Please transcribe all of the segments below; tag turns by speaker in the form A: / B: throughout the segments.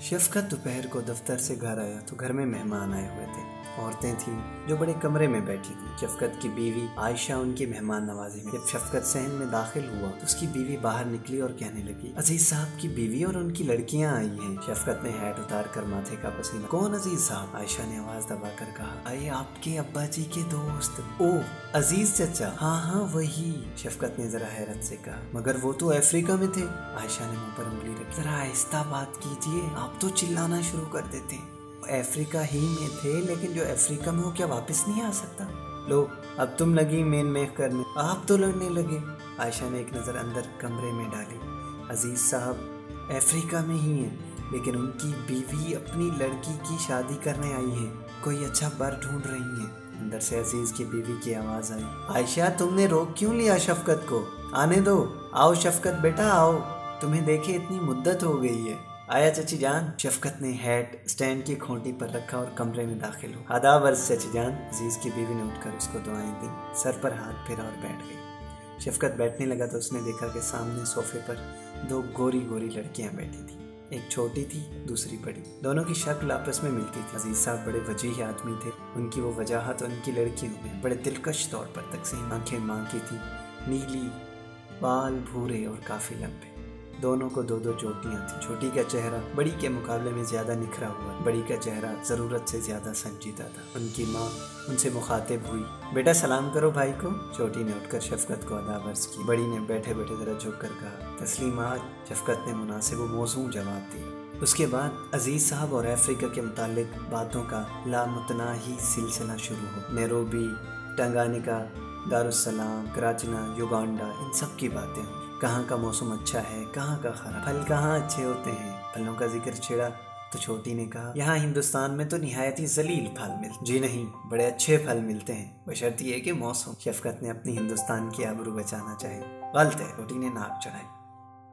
A: शफकत दोपहर को दफ्तर से घर आया तो घर में मेहमान आए हुए थे। औरतें थीं जो बड़े कमरे में बैठी थीं। शफकत की बीवी आयशा उनकी मेहमान नवाजी में। जब शफकत सहन में दाखिल हुआ तो उसकी बीवी बाहर निकली और कहने लगी, अजीज साहब की बीवी और उनकी लड़कियां आई हैं। शफकत ने हैट उतार कर माथे का पसीना, कौन अजीज साहब? आयशा ने आवाज दबाकर कहा, अरे आपके अब्बा जी के दोस्त। ओ अजीज चचा, हाँ वही। शफकत ने जरा हैरत से कहा, मगर वो तो अफ्रीका में थे। आयशा ने मुंह पर उंगली रखी, जरा आहिस्ता बात कीजिए, आप तो चिल्लाना शुरू कर देते हैं। अफ्रीका ही में थे, लेकिन जो अफ्रीका में हो क्या वापस नहीं आ सकता? लो अब तुम लगी मेन मेख करने, आप तो लड़ने लगे। आयशा ने एक नज़र अंदर कमरे में डाली। अजीज साहब अफ्रीका में ही हैं, लेकिन उनकी बीवी अपनी लड़की की शादी करने आई है, कोई अच्छा बर ढूंढ रही है। अंदर से अजीज की बीवी की आवाज़ आई, आयशा तुमने रोक क्यों लिया शफकत को? आने दो, आओ शफकत बेटा आओ, तुम्हें देखे इतनी मुद्दत हो गई है। आया चची जान। शफकत ने हैट स्टैंड की खोटी पर रखा और कमरे में दाखिल हो। आदाब अर्ज़ चची जान। अजीज की बीवी ने उठकर उसको दुआएं दी, सर पर हाथ फेरा और बैठ गई। शफकत बैठने लगा तो उसने देखा कि सामने सोफे पर दो गोरी गोरी लड़कियां बैठी थी। एक छोटी थी, दूसरी बड़ी। दोनों की शक्ल आपस में मिलती थी। अजीज साहब बड़े वजीह आदमी थे। उनकी वो वजाहत उनकी लड़कियों में बड़े दिलकश तौर पर तकसीम। आंखें मां की थी, नीली, बाल भूरे और काफी लंबे। दोनों को दो दो चोटियां थी। छोटी का चेहरा बड़ी के मुकाबले में ज्यादा निखरा हुआ, बड़ी का चेहरा जरूरत से ज्यादा संजीदा था। उनकी माँ उनसे मुखातिब हुई, बेटा सलाम करो भाई को। छोटी ने उठकर शफकत को आदाब अर्ज़ की। बड़ी ने बैठे बैठे जरा झुक कर कहा, तस्लीमात। शफकत ने मुनासिब व मौसूम जवाब दिया। उसके बाद अजीज साहब और अफ्रीका के मुतालिक बातों का लामुतनाही सिलसिला शुरू हो। नैरोबी, टंगानिका, दारुस्सलाम, कराचना, युगांडा, इन सब की बातें। कहाँ का मौसम अच्छा है, कहाँ का खराब, फल कहाँ अच्छे होते हैं। फलों का जिक्र छेड़ा तो छोटी ने कहा, यहाँ हिंदुस्तान में तो निहायत ही जलील फल मिलते। जी नहीं, बड़े अच्छे फल मिलते हैं, बशर्ते कि मौसम। शफकत ने अपनी हिंदुस्तान की आबरू बचाना चाहे। गलत है, छोटी ने नाक चढ़ाई।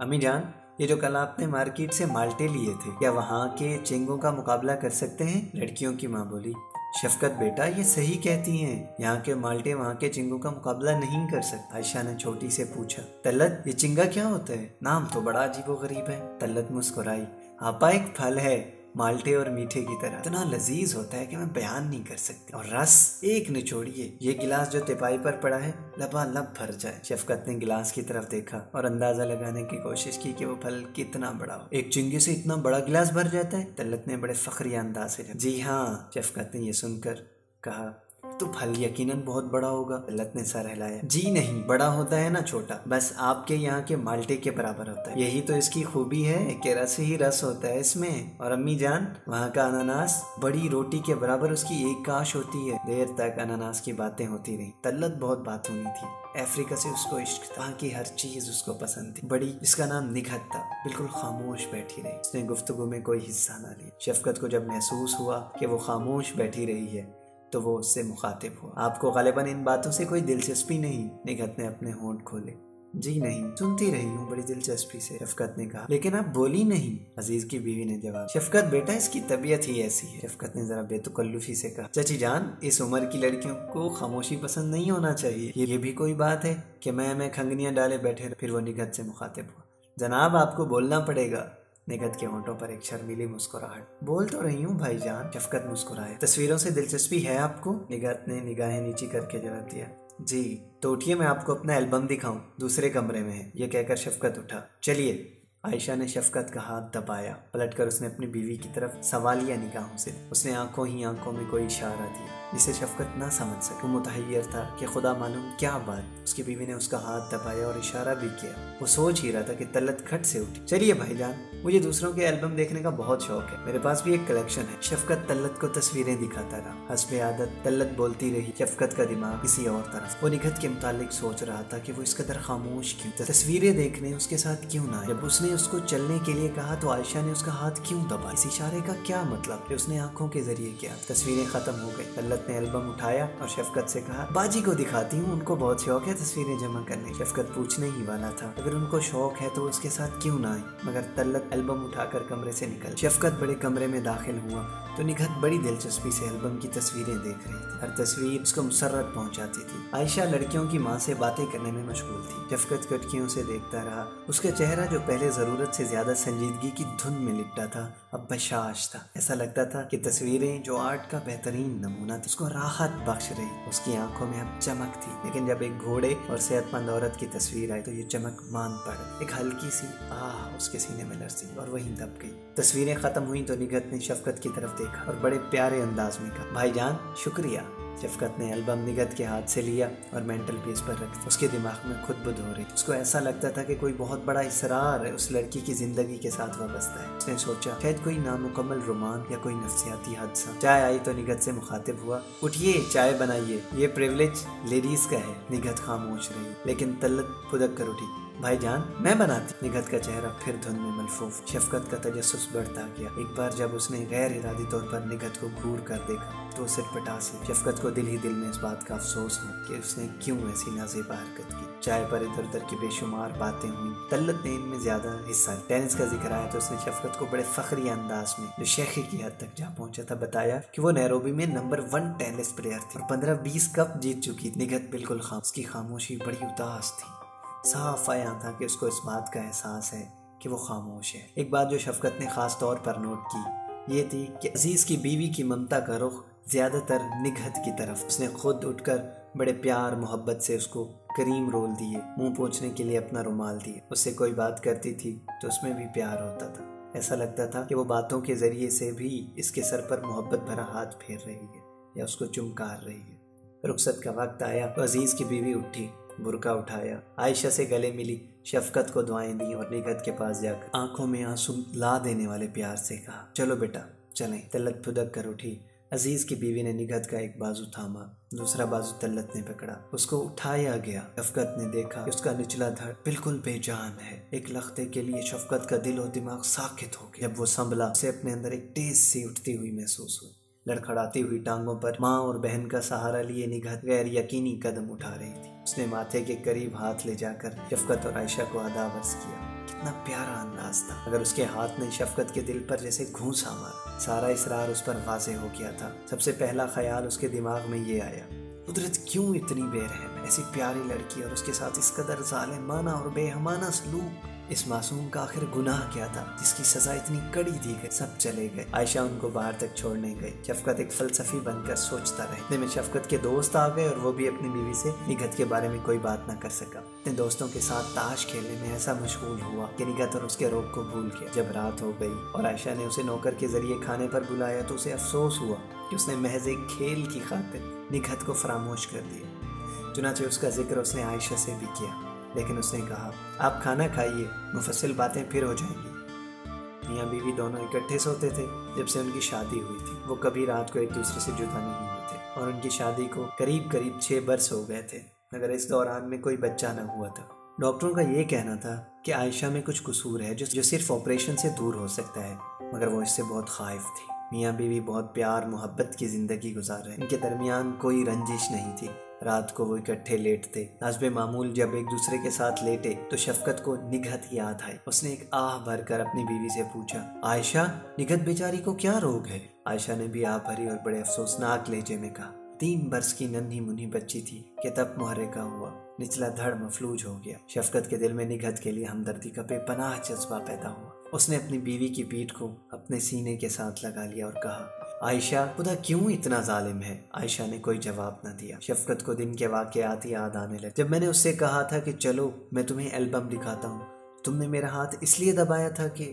A: अम्मी जान, ये जो कल आपने मार्केट से माल्टे लिए थे, क्या वहाँ के चिंगों का मुकाबला कर सकते हैं? लड़कियों की माँ बोली। शफकत बेटा ये सही कहती हैं, यहाँ के माल्टे वहाँ के चिंगों का मुकाबला नहीं कर सकते। आयशा ने छोटी से पूछा, तल्लत ये चिंगा क्या होता है? नाम तो बड़ा अजीबोगरीब है। तल्लत मुस्कुराई, आपा एक फल है, माल्टे और मीठे की तरह, इतना लजीज होता है कि मैं बयान नहीं कर सकती। और रस एक निचोड़िए, ये गिलास जो तिपाई पर पड़ा है लबालब भर जाए। शफकत ने गिलास की तरफ देखा और अंदाजा लगाने की कोशिश की कि वो फल कितना बड़ा हो। एक चिंगे से इतना बड़ा गिलास भर जाता है? तल्लत ने बड़े फख्रिया अंदाज से जवाब। जी हाँ। शफकत ने ये सुनकर कहा, तो फल यकीनन बहुत बड़ा होगा। तल्लत ने सर हिलाया, जी नहीं, बड़ा होता है ना छोटा, बस आपके यहाँ के माल्टे के बराबर होता है। यही तो इसकी खूबी है कि रस ही रस होता है इसमें। और अम्मी जान, वहाँ का अनानास बड़ी रोटी के बराबर उसकी एक काश होती है। देर तक अनानास की बातें होती रही। तल्लत बहुत बात होनी थी। अफ्रीका से उसको इश्क था कि हर चीज उसको पसंद थी। बड़ी, जिसका नाम निखत था, बिल्कुल खामोश बैठी रही। उसने गुफ्तगू में कोई हिस्सा ना लिया। शफकत को जब महसूस हुआ कि वो खामोश बैठी रही है तो वो उससे मुखातिब हुआ। आपको गालिबन इन बातों से कोई दिलचस्पी नहीं? निखत ने अपने होंठ खोले। जी नहीं, सुनती रही हूँ बड़ी दिलचस्पी से। शफकत ने कहा, लेकिन आप बोली नहीं। अजीज की बीवी ने जवाब। शफकत बेटा इसकी तबीयत ही ऐसी है। शफकत ने जरा बेतकल्लुफी से कहा, चची जान, इस उम्र की लड़कियों को खामोशी पसंद नहीं होना चाहिए। ये भी कोई बात है कि मैं खंगनियां डाले बैठे। फिर वो निखत से मुखातिब हुआ, जनाब आपको बोलना पड़ेगा। निखत के होंठों पर एक शर्मीली मुस्कुराहट। बोल तो रही हूँ भाईजान। शफकत मुस्कुराए। तस्वीरों से दिलचस्पी है आपको? निखत ने निगाहें नीची करके जवाब दिया। जी। तो उठिए, मैं आपको अपना एल्बम दिखाऊं, दूसरे कमरे में है। ये कहकर शफकत उठा। चलिए। आयशा ने शफकत का हाथ दबाया। पलटकर उसने अपनी बीवी की तरफ सवालिया निगाहों से उसने आंखों ही आंखों में कोई इशारा दिया जिसे शफकत ना समझ सके। वो मुतहय्यर था कि खुदा मालूम क्या बात। उसकी बीवी ने उसका हाथ दबाया और इशारा भी किया। वो सोच ही रहा था कि तल्लत खट से उठी। चलिए भाईजान, मुझे दूसरों के एल्बम देखने का बहुत शौक है, मेरे पास भी एक कलेक्शन है। शफकत तल्लत को तस्वीरें दिखाता रहा। हस्बे आदत तल्लत बोलती रही। शफकत का दिमाग किसी और तरफ। वो निखत के मुतालिक सोच रहा था कि वो इस कदर खामोश क्यों, तस्वीरें देखने उसके साथ क्यों ना। जब उसने उसको चलने के लिए कहा तो आयशा ने उसका हाथ क्यों दबा? इस इशारे का क्या मतलब? उसने आंखों के जरिए किया। तस्वीरें खत्म हो गई। तल्लत शफकत ने एल्बम उठाया और शफकत से कहा, बाजी को दिखाती हूँ, उनको बहुत शौक है तस्वीरें जमा करने। शफकत पूछने ही वाला था, अगर उनको शौक है तो उसके साथ क्यों ना आई, मगर तल्लत एल्बम उठाकर कमरे से निकल। शफकत बड़े कमरे में दाखिल हुआ तो निगहत बड़ी दिलचस्पी से एल्बम की तस्वीरें देख रही थी। हर तस्वीर उसको मुसर्रत पहुंचाती थी। आयशा लड़कियों की माँ से बातें करने में मशगूल थी। शफकत कटकियों से देखता रहा। उसका चेहरा जो पहले जरूरत से ज्यादा संजीदगी की धुन में लिपटा था, अब बशाश था। ऐसा लगता था कि तस्वीरें जो आर्ट का बेहतरीन नमूना थी, उसको राहत बख्श रही। उसकी आंखों में अब चमक थी, लेकिन जब एक घोड़े और सेहतमंद औरत की तस्वीर आई तो ये चमक मान पड़। एक हल्की सी आह उसके सीने में लरसी और वहीं दब गई। तस्वीरें खत्म हुई तो निगहत ने शफकत की तरफ देखा और बड़े प्यारे अंदाज में कहा, भाईजान शुक्रिया। शफकत ने एल्बम निगहत के हाथ से लिया और मेंटल पीस पर रख दिया। उसके दिमाग में खुद बुद हो रही। उसको ऐसा लगता था कि कोई बहुत बड़ा इसरार है उस लड़की की जिंदगी के साथ वाबस्ता है। उसने सोचा शायद कोई नामुकम्मल रोमान या कोई नफ्सियाती हादसा। चाय आई तो निगहत से मुखातिब हुआ, उठिए चाय बनाइए, ये प्रिविलेज लेडीज का है। निगहत खामोश रही, लेकिन तल्लत फुदक कर उठी, भाईजान मैं बनाती। निगहत का चेहरा फिर धुन में मलफूफ। शफकत का तजस्सुस बढ़ता गया। एक बार जब उसने गैर इरादी तौर पर निगहत को घूर कर देखा तो उसे पटासी। शफकत को दिल ही दिल में इस बात का अफसोस हुआ कि उसने क्यों ऐसी नाज़ेबा हरकत की। चाय पर इधर उधर की बेशुमार बातें हुई। तल्लत ने इनमें ज्यादा हिस्सा। टेनिस का जिक्र आया तो उसने शफकत को बड़े फखरी अंदाज में, जो शेखी की हद तक जा पहुंचा था, बताया कि वो नैरोबी में नंबर 1 टेनिस प्लेयर थी और 15-20 कप जीत चुकी। निगहत बिल्कुल उसकी खामोशी बड़ी उदास थी। साफ आया था कि उसको इस बात का एहसास है कि वो खामोश है। एक बात जो शफकत ने खास तौर पर नोट की ये थी कि अजीज की बीवी की ममता का रुख ज्यादातर निगहत की तरफ। उसने खुद उठकर बड़े प्यार मोहब्बत से उसको करीम रोल दिए, मुंह पोंछने के लिए अपना रुमाल दिए। उससे कोई बात करती थी तो उसमें भी प्यार होता था। ऐसा लगता था कि वो बातों के जरिए से भी इसके सर पर मोहब्बत भरा हाथ फेर रही है या उसको चुमकार रही है। रुखसत का वक्त आया तो अजीज की बीवी उठी, बुरका उठाया, आयशा से गले मिली, शफकत को दुआएं दी और निगहत के पास जाकर आंखों में आंसू ला देने वाले प्यार से कहा, चलो बेटा चलें। तल्लत फुदक कर उठी। अजीज की बीवी ने निगहत का एक बाजू थामा, दूसरा बाजू तल्लत ने पकड़ा। उसको उठाया गया। शफकत ने देखा कि उसका निचला धड़ बिल्कुल बेजान है। एक लख्ते के लिए शफकत का दिल और दिमाग साकित हो गया। जब वो संभला, उसे अपने अंदर एक तेज सी उठती हुई महसूस हुई। लड़खड़ाती हुई टांगों पर माँ और बहन का सहारा लिए निगहत गैर यकीनी कदम उठा रही थी। उसने माथे के करीब हाथ ले जाकर शफकत और आयशा को अदा बस किया। कितना प्यारा अंदाज था, अगर उसके हाथ ने शफकत के दिल पर जैसे घूंसा मारा। सारा इसरार उस पर वाज़ेह हो गया था। सबसे पहला ख्याल उसके दिमाग में ये आया, कुदरत क्यों इतनी बेरहम, ऐसी प्यारी लड़की और उसके साथ इस कदर जालिमाना और बेहमाना सलूक। इस मासूम का आखिर गुनाह क्या था जिसकी सजा इतनी कड़ी दी गई। सब चले गए। आयशा उनको बाहर तक छोड़ने गई। शफकत एक फलसफी बनकर सोचता रहे। इतने में शफकत के दोस्त आ गए और वो भी अपनी बीवी से निगहत के बारे में कोई बात न कर सका। अपने दोस्तों के साथ ताश खेलने में ऐसा मशगूल हुआ कि निगहत और उसके रोग को भूल गया। जब रात हो गई और आयशा ने उसे नौकर के जरिए खाने पर बुलाया तो उसे अफसोस हुआ कि उसने महज एक खेल की खातिर निगहत को फरामोश कर दिया। चुनांचे उसका जिक्र उसने आयशा से भी किया, लेकिन उसने कहा, आप खाना खाइए, मुफस्सिल बातें फिर हो जाएंगी। मियाँ बीवी दोनों इकट्ठे सोते थे जब से उनकी शादी हुई थी। वो कभी रात को एक दूसरे से जुदा नहीं हुए और उनकी शादी को करीब करीब 6 बरस हो गए थे, मगर इस दौरान में कोई बच्चा न हुआ था। डॉक्टरों का ये कहना था कि आयशा में कुछ कसूर है जो सिर्फ ऑपरेशन से दूर हो सकता है, मगर वो इससे बहुत खाइफ थी। मियाँ बीवी बहुत प्यार मोहब्बत की जिंदगी गुजार रहे। इनके दरमियान कोई रंजिश नहीं थी। रात को वो इकट्ठे लेटते। नाज़बे मामूल जब एक दूसरे के साथ लेटे तो शफकत को निगहत याद आई। उसने एक आह भरकर अपनी बीवी से पूछा, आयशा निगहत बेचारी को क्या रोग है? आयशा ने भी आह भरी और बड़े अफसोसनाक लहजे में कहा, 3 बरस की नन्ही मुन्नी बच्ची थी कि तब मुहर्रिका हुआ। निचला धड़ मफलूज हो गया। शफकत के दिल में निगहत के लिए हमदर्दी का बेपनाह जज्बा पैदा हुआ। उसने अपनी बीवी की पीठ को अपने सीने के साथ लगा लिया और कहा, आयशा खुदा क्यों इतना जालिम है? आयशा ने कोई जवाब न दिया। शफकत को दिन के वाक़यात याद आने लगे। जब मैंने उससे कहा था कि चलो मैं तुम्हें एल्बम दिखाता हूँ, तुमने मेरा हाथ इसलिए दबाया था कि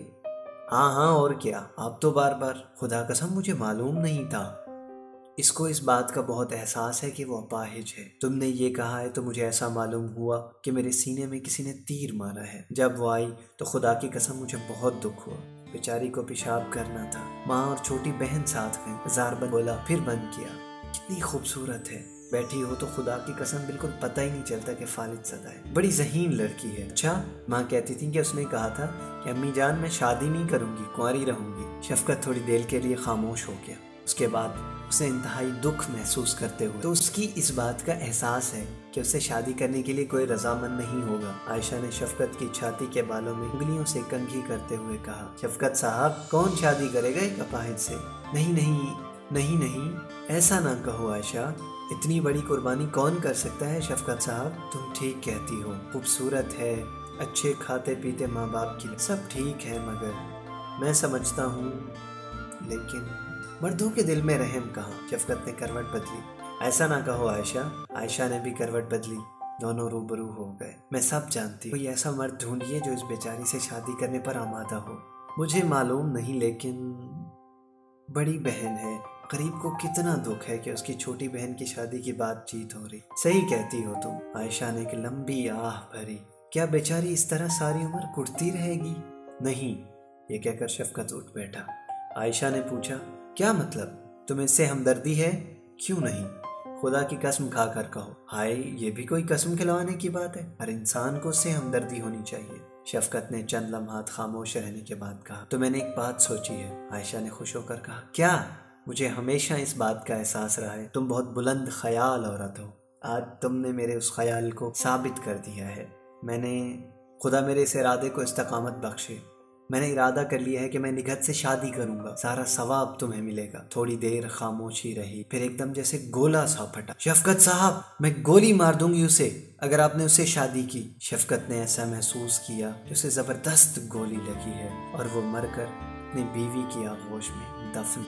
A: हाँ और क्या, आप तो बार बार, खुदा कसम मुझे मालूम नहीं था। इसको इस बात का बहुत एहसास है कि वो अपाहिज है। तुमने ये कहा है तो मुझे ऐसा मालूम हुआ कि मेरे सीने में किसी ने तीर मारा है। जब वो आई तो खुदा की कसम मुझे बहुत दुख हुआ। बेचारी को पेशाब करना था। माँ और छोटी बहन साथ में। जार बंद बोला, फिर बंद किया। कितनी खूबसूरत है, बैठी हो तो खुदा की कसम बिल्कुल पता ही नहीं चलता कि फालिद सदा है। बड़ी ज़हीन लड़की है। अच्छा, माँ कहती थी कि उसने कहा था कि अम्मी जान मैं शादी नहीं करूंगी, कुंवारी रहूंगी। शफकत थोड़ी देर के लिए खामोश हो गया। उसके बाद उसे इंतहाई दुख महसूस करते हुए तो उसकी इस बात का एहसास है कि उसे शादी करने के लिए कोई रजामंद नहीं होगा। आयशा ने शफकत की छाती के बालों में उंगलियों से कंघी करते हुए कहा, शफकत साहब, कौन शादी करेगा एक अपाहिज से? नहीं नहीं नहीं नहीं, ऐसा ना कहो आयशा, इतनी बड़ी कुर्बानी कौन कर सकता है शफकत साहब? तुम ठीक कहती हो, खूबसूरत है, अच्छे खाते पीते माँ बाप की, सब ठीक है, मगर मैं समझता हूँ, लेकिन मर्दों के दिल में रहम कहाँ? शफकत ने करवट बदली। ऐसा ना कहो आयशा। आयशा ने भी करवट बदली। दोनों रूबरू हो गए। मैं सब जानती हूँ, कोई ऐसा मर्द ढूंढिए जो इस बेचारी से शादी करने पर आमादा हो। मुझे मालूम नहीं, लेकिन बड़ी बहन है, गरीब को कितना दुख है कि उसकी छोटी बहन की शादी की बातचीत हो रही। सही कहती हो तुम, आयशा ने एक लंबी आह भरी। क्या बेचारी इस तरह सारी उम्र कुटती रहेगी? नहीं, ये कहकर शफकत उठ बैठा। आयशा ने पूछा, क्या मतलब? तुम्हें इससे हमदर्दी है? क्यों नहीं, खुदा की कसम खा कर कहो। हाय, ये भी कोई कसम खिलवाने की बात है? हर इंसान को उससे हमदर्दी होनी चाहिए। शफकत ने चंद लम्हात खामोश रहने के बाद कहा, तो मैंने एक बात सोची है। आयशा ने खुश होकर कहा, क्या? मुझे हमेशा इस बात का एहसास रहा है, तुम बहुत बुलंद ख्याल औरत हो। आज तुमने मेरे उस ख्याल को साबित कर दिया है। खुदा मेरे इस इरादे को इस्तकामत बख्शे। मैंने इरादा कर लिया है कि मैं निगहत से शादी करूंगा, सारा सवाब तुम्हें मिलेगा। थोड़ी देर खामोशी रही, फिर एकदम जैसे गोला सा फटा, शफकत साहब, मैं गोली मार दूंगी उसे अगर आपने उससे शादी की। शफकत ने ऐसा महसूस किया कि उसे जबरदस्त गोली लगी है और वो मरकर अपनी बीवी की आगोश में दफन